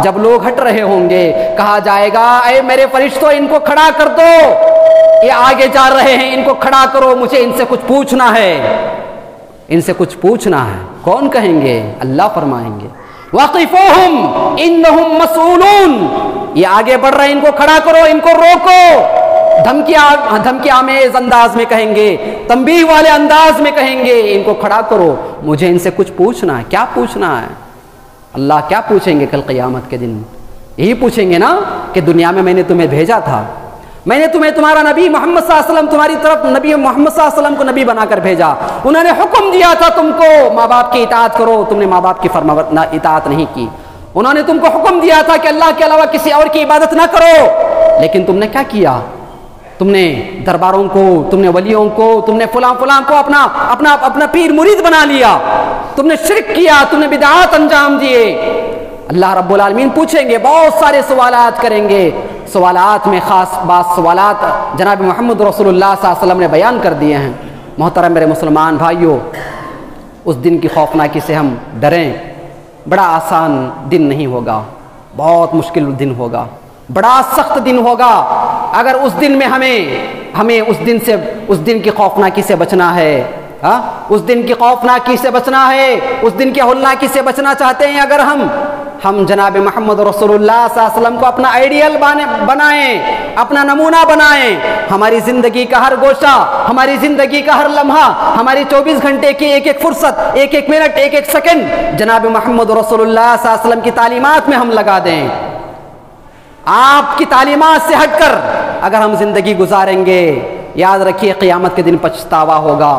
جب لوگ ہٹ رہے ہوں گے، کہا جائے گا اے میرے فرشتوں ان کو کھڑا کر دو، یہ آگے جا رہے ہیں، ان کو کھڑا کرو، مجھے ان سے کچھ پوچھنا ہے، ان سے کچھ پوچھنا ہے۔ کون کہیں گے؟ اللہ فرمائیں گے وَقِفُوهُمْ إِنَّهُمْ مَسْئُولُونَ، یہ آگے بڑھ رہے ہیں، ان کو کھڑا کرو، ان کو روکو۔ دھمکی آمیز انداز میں کہیں گے، تنبیہ والے انداز میں کہیں گے، ان کو کھڑا کرو، مجھے ان سے کچھ پوچھنا ہے۔ کیا پوچھنا ہے؟ اللہ کیا پوچھیں گے کل قیامت کے دن؟ یہی پوچھیں گے نا کہ دنیا میں نے تمہیں بھیجا تھا، میں نے تمہیں تمہارا نبی محمد صلی اللہ علیہ وسلم، تمہاری طرف نبی محمد صلی اللہ علیہ وسلم کو نبی بنا کر بھیجا، انہوں نے حکم دیا تھا تم کو ماں باپ کی اطاعت کرو، تم نے ماں باپ کی اطاعت نہیں کی، انہوں نے تم کو حکم دیا تھا کہ اللہ کے علاوہ کسی اور کی عبادت نہ کرو، لیکن تم نے کیا کیا؟ تم نے درباروں کو، تم نے ولیوں کو، تم نے فلاں کو اپنا پیر مرید بنا لیا، تم نے شرک کیا، تم نے بدعات انجام دیے۔ اللہ رب العالمین پوچھیں گے، بہت سارے سوالات کریں گے۔ سوالات میں خاص بات سوالات جناب محمد رسول اللہ صلی اللہ علیہ وسلم نے بیان کر دیے ہیں۔ محترم میرے مسلمان بھائیوں، اس دن کی خوفناکی سے ہم ڈریں۔ بڑا آسان دن نہیں ہوگا، بہت مشکل دن ہوگا، بڑا سخت دن ہوگا۔ اگر اس دن میں ہمیں اس دن کی خوفناکی سے بچنا ہے، اس دن کی خوفناکی سے بچنا ہے، اس دن کی ہولناکی سے بچنا چاہتے ہیں، اگر ہم جناب محمد رسول اللہ صلی اللہ علیہ وسلم کو اپنا آئیڈیل بنائیں، اپنا نمونہ بنائیں، ہماری زندگی کا ہر گوشہ، ہماری زندگی کا ہر لمحہ، ہماری 24 گھنٹے کی ایک ایک فرصت، ایک ایک منٹ، ایک ایک سیکنڈ جناب محمد رسول اللہ صلی اللہ علیہ وسلم کی تعلیمات میں ہم لگا دیں۔ آپ کی تعلیمات سے ہٹ کر اگر ہم زندگی گزاریں گے، یاد رکھیے قیامت کے دن پچھتاوا ہوگا۔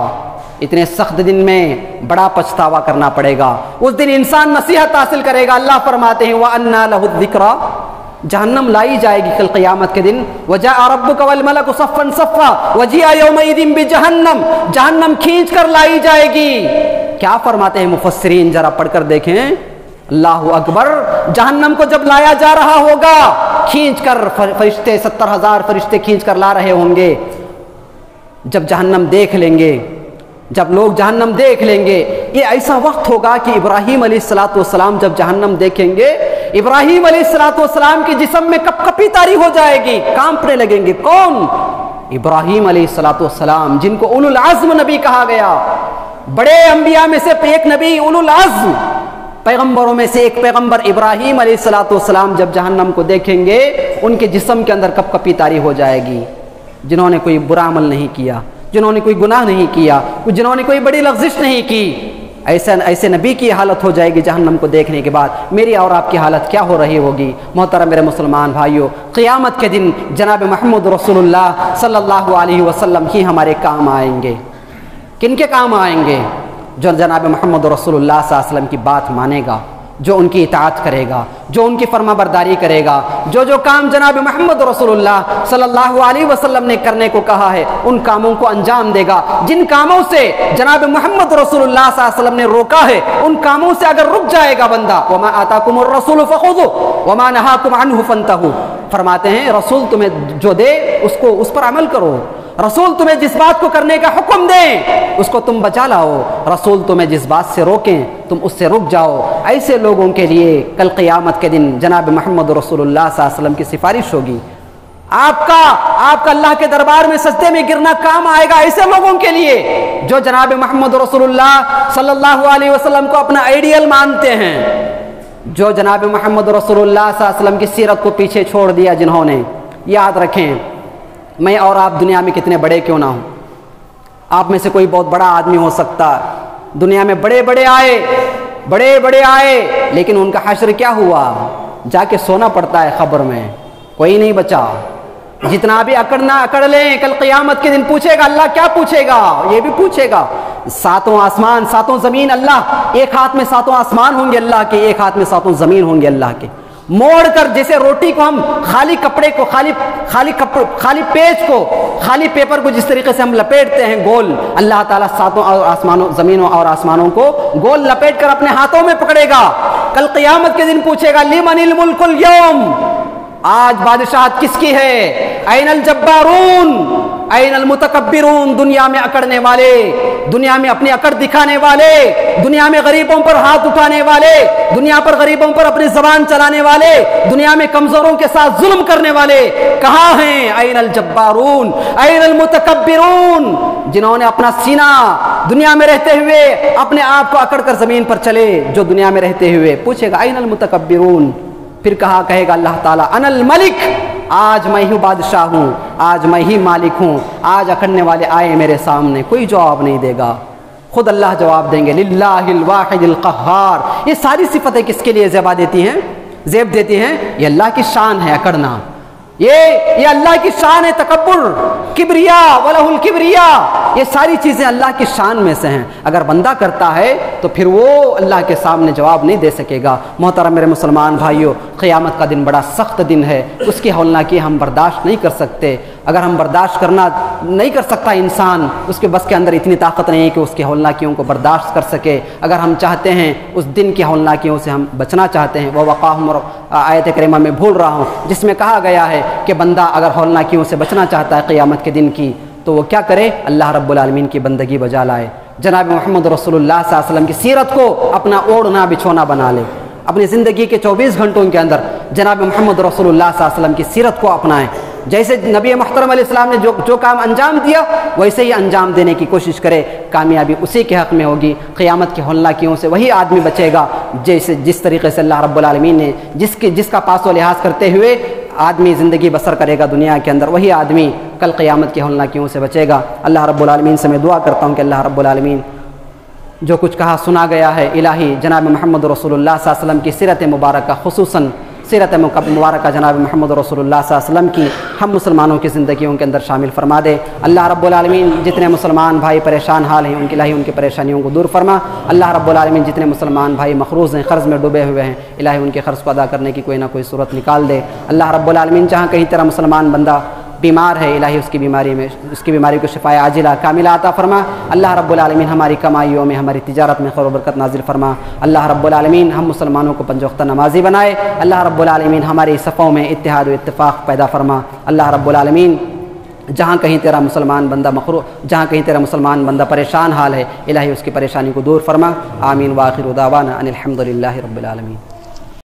اتنے سخت دن میں بڑا پچھتاوا کرنا پڑے گا۔ اس دن انسان نصیحت حاصل کرے گا۔ اللہ فرماتے ہیں وَأَنَّا لَهُ الذِّكْرَى، جہنم لائی جائے گی کل قیامت کے دن۔ وَجَاءَ رَبُّكَ وَالْمَلَكُ صَفًّا صَفًّا وَجِيءَ يَوْمَئِذٍ بِجَهَنَّمَ، جہنم کھینچ کر لائی جائے گی۔ کیا فرماتے ہیں مفسرین، ذرا پڑھ کر دیکھیں، اللہ اکبر، جہنم کو جب لایا جا رہا ہوگا، کھینچ کر فرشتے 70,000 فرشتے کھینچ کر لا رہے ہوں گے۔ جب جہنم دیکھ لیں گے، جب لوگ جہنم دیکھ لیں گے، یہ ایسا وقت ہوگا کہ ابراہیم علیہ السلام جب جہنم دیکھیں گے، ابراہیم علیہ السلام کے جسم میں کپ کپی طاری ہو جائے گی، کانپنے لگیں گے۔ کون؟ ابراہیم علیہ السلام، جن کو اولو العزم نبی کہا گیا، بڑے انبیاء میں سے ایک نبی، اولو العزم پیغمبروں میں سے ایک پیغمبر ابراہیم علیہ السلام جب جہنم کو دیکھیں گے، ان کے جسم کے اندر کپ کپی طاری ہو جائے گی۔ جنہوں نے کوئی برا عمل نہیں کیا، جنہوں نے کوئی گناہ نہیں کیا، جنہوں نے کوئی بڑی لغزش نہیں کی، ایسے نبی کی حالت ہو جائے گی جہنم کو دیکھنے کے بعد۔ میری اور آپ کی حالت کیا ہو رہی ہوگی؟ محترم میرے مسلمان بھائیوں، قیامت کے دن جناب محمد رسول اللہ صلی اللہ علیہ وسلم ہی ہمارے کام آئیں گے۔ کن کے کام آئیں گے؟ جو جناب محمد رسول اللہ صلی اللہ علیہ وسلم کی بات مانے گا، جو ان کی اطاعت کرے گا، جو ان کی فرما برداری کرے گا، جو کام جناب محمد رسول اللہ صلی اللہ علیہ وسلم نے کرنے کو کہا ہے، ان کاموں کو انجام دے گا۔ جن کاموں سے جناب محمد رسول اللہ صلی اللہ علیہ وسلم نے روکا ہے، ان کاموں سے اگر رک جائے گا بندہ، وما آتاکم الرسول فخذوه وما نهاکم عنه فانتهوا، فرماتے ہیں رسول تمہیں جو دے اس پر عمل کرو، رسول تمہیں جس بات کو کرنے کا حکم دیں اس کو تم بچا لاؤ، رسول تمہیں جس بات سے روکیں تم اس سے رک جاؤ۔ ایسے لوگوں کے لیے کل قیامت کے دن جناب محمد رسول اللہ صلی اللہ علیہ وسلم کی سفارش ہوگی۔ آپ کا اللہ کے دربار میں سجدے میں گرنا کام آئے گا ایسے لوگوں کے لیے جو جناب محمد رسول اللہ صلی اللہ علیہ وسلم کو اپنا آئیڈیل مانتے ہیں، جو جناب محمد رسول اللہ صلی اللہ علیہ وسلم کی سیرت کو پیچھے چھوڑ دیا جنہوں نے۔ یاد رکھیں، میں اور آپ دنیا میں کتنے بڑے کیوں نہ ہوں، آپ میں سے کوئی بہت بڑا آدمی ہو سکتا، دنیا میں بڑے بڑے آئے، لیکن ان کا حشر کیا ہوا؟ جا کے سونا پڑتا ہے قبر میں، کوئی نہیں بچا۔ جتنا بھی اکڑ لیں، کل قیامت کے دن پوچھے گا اللہ، کیا پوچھے گا؟ یہ بھی پوچھے گا۔ ساتوں آسمان، ساتوں زمین، اللہ ایک ہاتھ میں ساتوں آسمان ہوں گے اللہ کے، ایک ہاتھ میں ساتوں زمین ہوں گے اللہ کے۔ موڑ کر جیسے روٹی کو ہم خالی کپڑے کو، خالی پیج کو، خالی پیپر کو جس طریقے سے ہم لپیٹتے ہیں گول، اللہ تعالیٰ ساتوں آسمانوں، زمینوں اور آسمانوں کو گول لپیٹ کر اپنے ہاتھوں میں پکڑے گا۔ کل قیامت کے دن پوچھے گا لمن الملک اليوم، آج بادشاہت کس کی ہے؟ این الجبارون این المتکبرون، دنیا میں اکڑنے والے، دنیا میں اپنی اکڑ دکھانے والے، دنیا میں غریبوں پر ہاتھ اٹھانے والے، دنیا پر غریبوں پر اپنی زبان چلانے والے، دنیا میں کمزوروں کے ساتھ ظلم کرنے والے کہاں ہیں؟ این الجبارون این المتکبرون، جنہوں نے اپنا سینہ دنیا میں رہتے ہوئے اپنے آپ کو اکڑ کر زمین پر چلے، جو دنیا میں رہتے ہوئے پوچھے گا این المتکبرون، پھر کہے گا اللہ تعالیٰ انا الملک، آج میں ہی بادشاہ ہوں، آج میں ہی مالک ہوں، آج اکڑنے والے آئے میرے سامنے، کوئی جواب نہیں دے گا، خود اللہ جواب دیں گے للہ الواحد القہار۔ یہ ساری صفتیں کس کے لیے زیب دیتی ہیں؟ یہ اللہ کی شان ہے اکڑنا، یہ اللہ کی شان ہے تکبر، کبریا وَلَهُ الْكِبْرِيَا، یہ ساری چیزیں اللہ کی شان میں سے ہیں۔ اگر بندہ کرتا ہے تو پھر وہ اللہ کے سامنے جواب نہیں دے سکے گا۔ محترم میرے مسلمان بھائیوں، قیامت کا دن بڑا سخت دن ہے، اس کی ہولناکی ہم برداشت نہیں کر سکتے۔ اگر ہم برداشت کرنا نہیں کر سکتا انسان، اس کے بس کے اندر اتنی طاقت نہیں ہے کہ اس کی ہولناکیوں کو برداشت کر سکے۔ اگر ہم چاہتے ہیں اس دن کی ہولناکیوں سے ہم بچنا چاہتے ہیں، وہ وقاہم آیت کریمہ میں بھول رہا ہوں جس میں کہا گیا ہے کہ بندہ اگر ہولناکیوں سے بچنا چاہتا ہے قیامت کے دن کی، تو وہ کیا کرے؟ اللہ رب العالمین کی بندگی بجا لائے، جناب محمد رسول اللہ صلی اللہ علیہ وسلم کی سیرت کو اپنا اوڑھنا بچھونا بنا لے، اپنی زندگی کے 24 گھنٹوں کے اندر جناب محمد رسول اللہ صلی اللہ علیہ وسلم کی سیرت کو اپنائیں۔ جیسے نبی محترم علیہ السلام نے جو کام انجام دیا ویسے ہی انجام دینے کی کوشش کرے، کامیابی اسی کے حق میں ہوگی۔ قیامت کے ہولناکیوں سے وہی آدمی بچے گا جس طریقے سے اللہ رب العالمین نے جس کا پاس و لحاظ کرتے ہوئے آدمی زندگی بسر کرے گا دنیا کے اندر، وہی آدمی کل قیامت کے ہولناکیوں سے بچے گا۔ اللہ رب العالمین سے میں دعا کرتا ہوں کہ اللہ رب العالمین جو کچھ کہا سنا گیا ہے الہی جناب محمد رسول اللہ صلی اللہ علیہ وسلم کی سیرت مبارکہ، خصوصاً سیرت مبارکہ جناب محمد رسول اللہ صلی اللہ علیہ وسلم کی ہم مسلمانوں کی زندگیوں کے اندر شامل فرما دے۔ اللہ رب العالمین جتنے مسلمان بھائی پریشان حال ہیں الہی ان کی پریشانیوں کو دور فرما۔ اللہ رب العالمین جتنے مسلمان بھائی مقروض ہیں، قرض میں ڈوبے ہوئے ہیں، الہی ان کے قرض کو ادا کرنے کی کوئی نہ کوئی صورت نکال دے۔ اللہ رب العالمین جہاں کہیں تیرا مسلمان بندہ بیمار ہے الہی اس کی بیماری کو شفائے عاجلہ کاملہ عطا فرما۔ اللہ رب العالمین ہماری کمائیوں میں ہماری تجارت میں خیر و برکت نازل فرما۔ اللہ رب العالمین ہم مسلمانوں کو پنج وقتہ نمازی بنائے۔ اللہ رب العالمین ہماری صفوں میں اتحاد و اتفاق پیدا فرما۔ اللہ رب العالمین جہاں کہیں تیرا مسلمان بندہ پریشان حال ہے الہی اس کی پریشانی کو دور فرما۔ آمین وآخر دعوانا ان الحمد للہ رب العالمین۔